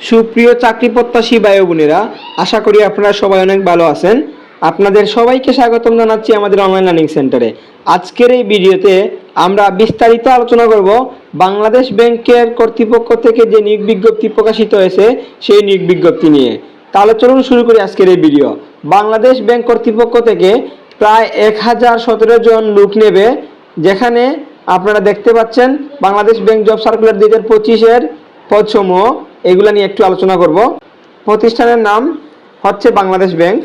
সুপ্রিয় চাকরি প্রত্যাশী ভাই ও বোনেরা, আশা করি আপনারা সবাই অনেক ভালো আছেন। আপনাদের সবাইকে স্বাগতম জানাচ্ছি আমাদের অনলাইন লার্নিং সেন্টারে। আজকের এই ভিডিওতে আমরা বিস্তারিত আলোচনা করব বাংলাদেশ ব্যাংকের কর্তৃপক্ষ থেকে যে নিয়োগ বিজ্ঞপ্তি প্রকাশিত হয়েছে সেই নিয়োগ বিজ্ঞপ্তি নিয়ে। তাহলে চলুন শুরু করি আজকের এই ভিডিও। বাংলাদেশ ব্যাংক কর্তৃপক্ষ থেকে প্রায় 1017 জন লোক নেবে, যেখানে আপনারা দেখতে পাচ্ছেন বাংলাদেশ ব্যাংক জব সার্কুলার 2025-এর পদসমূহ, এগুলো নিয়ে একটু আলোচনা করব। প্রতিষ্ঠানের নাম হচ্ছে বাংলাদেশ ব্যাংক।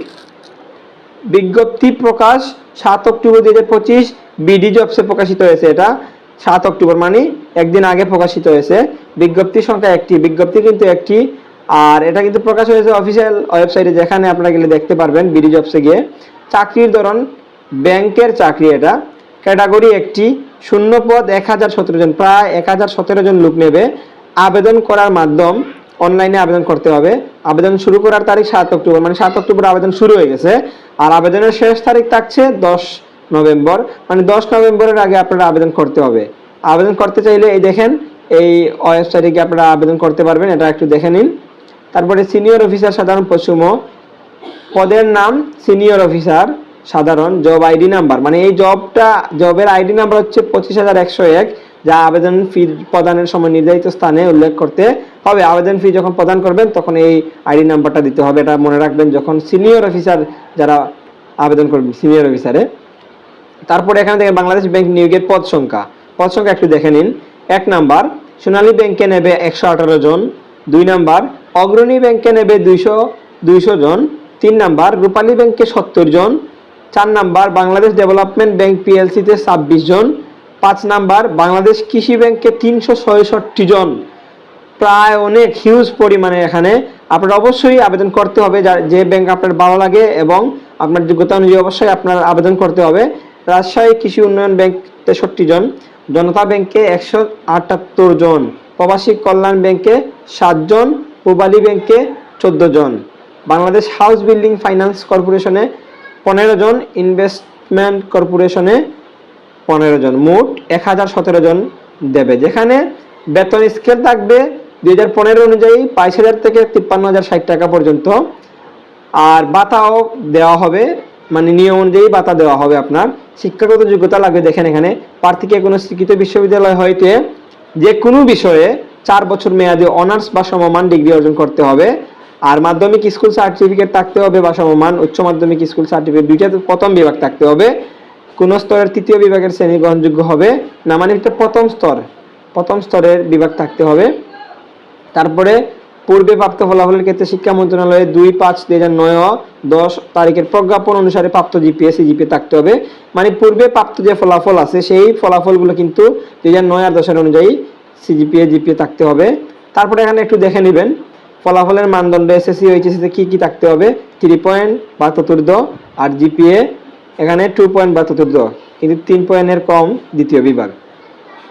বিজ্ঞপ্তি প্রকাশ 7 অক্টোবর 2025 বিডি জবসে প্রকাশিত হয়েছে। এটা 7 অক্টোবর মানে একদিন আগে প্রকাশিত হয়েছে। বিজ্ঞপ্তি সংখ্যা একটি, বিজ্ঞপ্তি কিন্তু একটি, আর এটা কিন্তু প্রকাশ হয়েছে অফিসিয়াল ওয়েবসাইটে, যেখানে আপনারা গেলে দেখতে পারবেন বিডি জবসে গিয়ে। চাকরির ধরন ব্যাংকের চাকরি, এটা ক্যাটাগরি একটি, শূন্য পদ 1017 জন, প্রায় 1017 জন লোক নেবে। আবেদন করার মাধ্যম অনলাইনে আবেদন করতে হবে। আবেদন শুরু করার তারিখ 7 অক্টোবর, মানে 7 অক্টোবর আবেদন শুরু হয়ে গেছে। আর আবেদনের শেষ তারিখ থাকছে 10 নভেম্বর, মানে 10 নভেম্বরের আগে আপনারা আবেদন করতে হবে। আবেদন করতে চাইলে এই দেখেন এই ওয়েবসাইটে গিয়ে আপনারা আবেদন করতে পারবেন, এটা একটু দেখে নিন। তারপরে সিনিয়র অফিসার সাধারণ পদসমূহ, পদের নাম সিনিয়র অফিসার সাধারণ, জব আইডি নাম্বার, মানে এই জবের আইডি নাম্বার হচ্ছে 25101, যা আবেদন ফি প্রদানের সময় নির্ধারিত স্থানে উল্লেখ করতে হবে। আবেদন ফি যখন প্রদান করবেন তখন এই আইডি নাম্বারটা দিতে হবে, এটা মনে রাখবেন যখন সিনিয়র অফিসার যারা আবেদন করবেন সিনিয়র অফিসারে। তারপরে এখানে দেখেন বাংলাদেশ ব্যাংক নিয়োগের পদ সংখ্যা একটু দেখে নিন। 1 নাম্বার সোনালী ব্যাংকে নেবে 118 জন, 2 নাম্বার অগ্রণী ব্যাংকে নেবে 200 জন, 3 নাম্বার রূপালী ব্যাংকে 70 জন, 4 নাম্বার বাংলাদেশ ডেভেলপমেন্ট ব্যাংক পিএলসিতে 26 জন, 5 নাম্বার বাংলাদেশ কৃষি ব্যাংকে 366 জন। প্রায় অনেক হিউজ পরিমাণে এখানে আপনার অবশ্যই আবেদন করতে হবে, যে ব্যাংক আপনার ভালো লাগে এবং আপনার যোগ্যতা অনুযায়ী অবশ্যই আপনার আবেদন করতে হবে। রাজশাহী কৃষি উন্নয়ন ব্যাংক 63 জন, জনতা ব্যাংকে 178 জন, প্রবাসী কল্যাণ ব্যাংকে 7 জন, পূবালী ব্যাংকে 14 জন, বাংলাদেশ হাউস বিল্ডিং ফাইন্যান্স কর্পোরেশনে 15 জন, ইনভেস্টমেন্ট কর্পোরেশনে 15 জন, মোট 1017 জন দেবে। যেখানে বেতন স্কেল থাকবে 2015 অনুযায়ী 22,000 থেকে 53,060 টাকা পর্যন্ত। আর ভাতাও দেওয়া হবে, মানে নিয়ম অনুযায়ী ভাতা দেওয়া হবে। আপনার শিক্ষাগত যোগ্যতা লাগবে, দেখেন এখানে প্রার্থীকে কোনো স্বীকৃত বিশ্ববিদ্যালয় হইতে যে কোনো বিষয়ে 4 বছর মেয়াদী অনার্স বা সমমান ডিগ্রি অর্জন করতে হবে। আর মাধ্যমিক স্কুল সার্টিফিকেট থাকতে হবে বা সমমান, উচ্চ মাধ্যমিক স্কুল সার্টিফিকেট দুইটা প্রথম বিভাগ থাকতে হবে। কোন স্তরের 3য় বিভাগের শ্রেণী গ্রহণযোগ্য হবে না, মানে এটা প্রথম স্তরের বিভাগ থাকতে হবে। তারপরে পূর্বে প্রাপ্ত ফলাফলের ক্ষেত্রে শিক্ষা মন্ত্রণালয়ে 2/5/2009-10 তারিখের প্রজ্ঞাপন অনুসারে প্রাপ্ত জিপিএ সিজিপিএ থাকতে হবে। মানে পূর্বে প্রাপ্ত যে ফলাফল আছে সেই ফলাফলগুলো কিন্তু 2009 আর 10 অনুযায়ী সিজিপিএ জিপিএ থাকতে হবে। তারপরে এখানে একটু দেখে নেবেন ফলাফলের মানদণ্ড এসএসসি এইচএসসি তে কি থাকতে হবে, 3 পয়েন্ট বা ততোর্ধ্ব, আর জিপিএ এখানে 2 পয়েন্ট বা ততোর্ধ্ব, কিন্তু 3 পয়েন্টের কম দ্বিতীয় বিভাগ।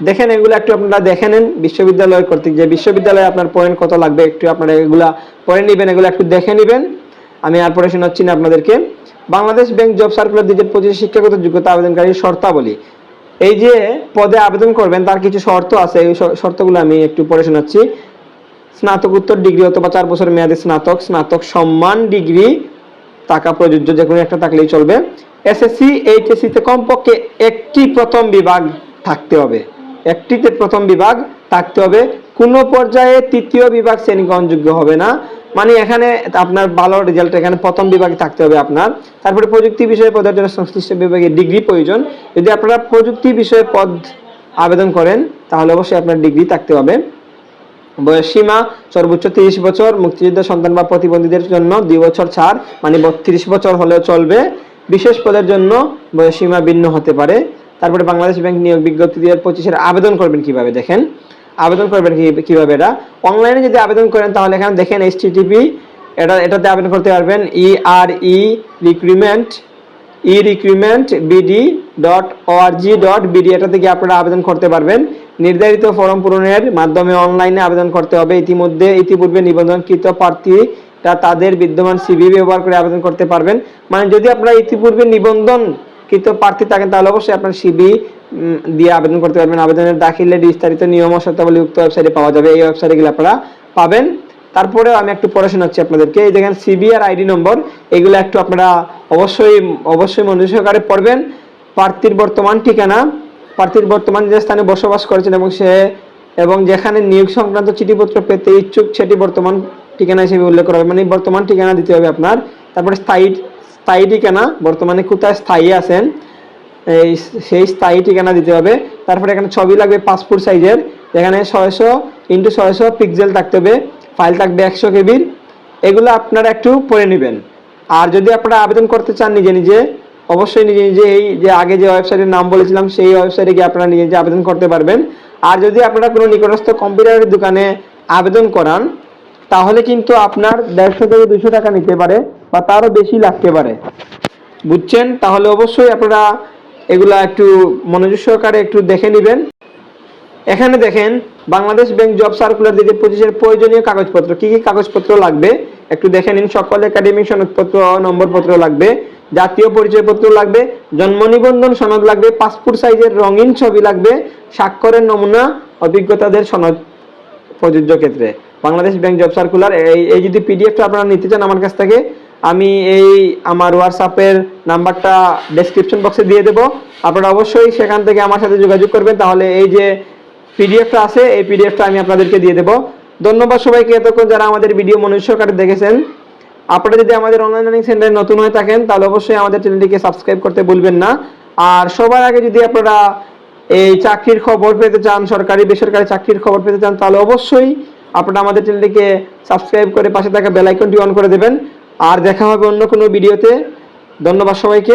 দেখেন এগুলো একটু আপনারা দেখে নেন, বিশ্ববিদ্যালয় কর্তৃক যে বিশ্ববিদ্যালয়ে আপনার পয়েন্ট কত লাগবে একটু আপনারা এগুলা পড়ে নেবেন, এগুলো একটু দেখে নেবেন। আমি আর পরে শোনাচ্ছি না আপনাদেরকে। বাংলাদেশ ব্যাংক জব সার্কুলার 2025 শিক্ষাগত যোগ্যতা আবেদনকারীর শর্তাবলী। এই যে পদে আবেদন করবেন তার কিছু শর্ত আছে, এই শর্তগুলো আমি একটু পরে শোনাচ্ছি। স্নাতকোত্তর ডিগ্রি অথবা 4 বছর মেয়াদী স্নাতক সম্মান ডিগ্রি টাকা প্রযোজ্য, যে কোনো একটা থাকলেই চলবে। এসএসসি এইচএসসি তে কমপক্ষে একটি প্রথম বিভাগ থাকতে হবে, একটিতে প্রথম বিভাগ থাকতে হবে। কোন পর্যায়ে 3য় বিভাগ শ্রেণী গ্রহণযোগ্য হবে না, মানে এখানে আপনার ভালো রেজাল্ট এখানে প্রথম বিভাগে থাকতে হবে আপনার। তারপরে প্রযুক্তি বিষয়ে পদের জন্য সংশ্লিষ্ট বিভাগে ডিগ্রি প্রয়োজন। যদি আপনারা প্রযুক্তি বিষয়ে পদ আবেদন করেন তাহলে অবশ্যই আপনার ডিগ্রি থাকতে হবে। বয়স সীমা সর্বোচ্চ 30 বছর, মুক্তিযোদ্ধা সন্তান বা প্রতিবন্ধীদের জন্য 2 বছর ছাড়, মানে 32 বছর হলেও চলবে। বিশেষ পদের জন্য বয়স সীমা ভিন্ন হতে পারে। তারপরে বাংলাদেশ ব্যাংক নিয়োগ বিজ্ঞপ্তি 2025-এর আবেদন করবেন কিভাবে, দেখেন আবেদন করবেন কিভাবে। এটা অনলাইনে যদি আবেদন করেন তাহলে এখানে দেখেন http এটাতে আবেদন করতে পারবেন recruitment.bd.org.bd, এটা থেকে আপনারা আবেদন করতে পারবেন। নির্ধারিত ফর্ম পূরণের মাধ্যমে অনলাইনে আবেদন করতে হবে। ইতিপূর্বে নিবন্ধনকৃত প্রার্থীরা তাদের বিদ্যমান সিভি ব্যবহার করে আবেদন করতে পারবেন। মানে যদি আপনারা ইতিপূর্বে নিবন্ধনকৃত প্রার্থী থাকেন তাহলে অবশ্যই আপনার সিভি দিয়ে আবেদন করতে পারবেন। আবেদনের দাখিলের বিস্তারিত নিয়ম ও শর্তাবলী উক্ত ওয়েবসাইটে পাওয়া যাবে, এই ওয়েবসাইটে গেলে আপনারা পাবেন। তারপরে আমি একটু পড়ে শোনাচ্ছি আপনাদেরকে। এই দেখেন সিবি আর আইডি নম্বর, এগুলো একটু আপনারা অবশ্যই মনোযোগ সহকারে পড়বেন। প্রার্থীর বর্তমান ঠিকানা, প্রার্থীর বর্তমান যে স্থানে বসবাস করেছেন এবং যেখানে নিয়োগ সংক্রান্ত চিঠিপত্র পেতে ইচ্ছুক সেটি বর্তমান ঠিকানা হিসেবে উল্লেখ করা হবে, মানে বর্তমান ঠিকানা দিতে হবে আপনার। তারপরে স্থায়ী ঠিকানা, বর্তমানে কোথায় স্থায়ী আছেন সেই স্থায়ী ঠিকানা দিতে হবে। তারপরে এখানে ছবি লাগবে পাসপোর্ট সাইজের, এখানে 600x600 পিক্সেল থাকতে হবে, ফাইল থাকবে 100 কেবির। এগুলো আপনারা একটু পড়ে নেবেন। আর যদি আপনারা আবেদন করতে চান নিজে অবশ্যই নিজে এই যে আগে যে ওয়েবসাইটের নাম বলেছিলাম সেই ওয়েবসাইটে গিয়ে আপনারা নিজে আবেদন করতে পারবেন। আর যদি আপনারা কোনো নিকটস্থ কম্পিউটারের দোকানে আবেদন করান তাহলে কিন্তু আপনার 150 থেকে 200 টাকা নিতে পারে বা তারও বেশি লাগতে পারে, বুঝছেন? তাহলে অবশ্যই আপনারা এগুলা একটু মনোযোগ সহকারে একটু দেখে নেবেন। এখানে দেখেন বাংলাদেশ ব্যাংক জব সার্কুলার 2025-এর প্রয়োজনীয় কাগজপত্র, কি কি কাগজপত্র লাগবে একটু দেখে নিন। সকল একাডেমিক সনদপত্র, নম্বরপত্র লাগবে, জাতীয় পরিচয়পত্র লাগবে, জন্ম নিবন্ধন সনদ লাগবে, পাসপোর্ট সাইজের রঙিন ছবি লাগবে, স্বাক্ষরের নমুনা, অভিজ্ঞতাদের সনদ প্রযোজ্য ক্ষেত্রে। বাংলাদেশ ব্যাংক জব সার্কুলার এই যদি পিডিএফটা আপনারা নিতে চান আমার কাছ থেকে, আমি আমার হোয়াটসঅ্যাপের নাম্বারটা ডেসক্রিপশন বক্সে দিয়ে দেবো, আপনারা অবশ্যই সেখান থেকে আমার সাথে যোগাযোগ করবেন। তাহলে এই যে পিডিএফটা আছে এই পিডিএফটা আমি আপনাদেরকে দিয়ে দেবো। ধন্যবাদ সবাইকে এতক্ষণ যারা আমাদের ভিডিও মনোযোগ সহকারে দেখেছেন। আপনারা যদি আমাদের অনলাইন লার্নিং সেন্টারে নতুন হয়ে থাকেন তাহলে অবশ্যই আমাদের চ্যানেলটিকে সাবস্ক্রাইব করতে ভুলবেন না। আর সবার আগে যদি আপনারা এই চাকরির খবর পেতে চান, সরকারি বেসরকারি চাকরির খবর পেতে চান, তাহলে অবশ্যই আপনারা আমাদের চ্যানেলটিকে সাবস্ক্রাইব করে পাশে থাকা বেল আইকনটি অন করে দেবেন। আর দেখা হবে অন্য কোনো ভিডিওতে। ধন্যবাদ সবাইকে।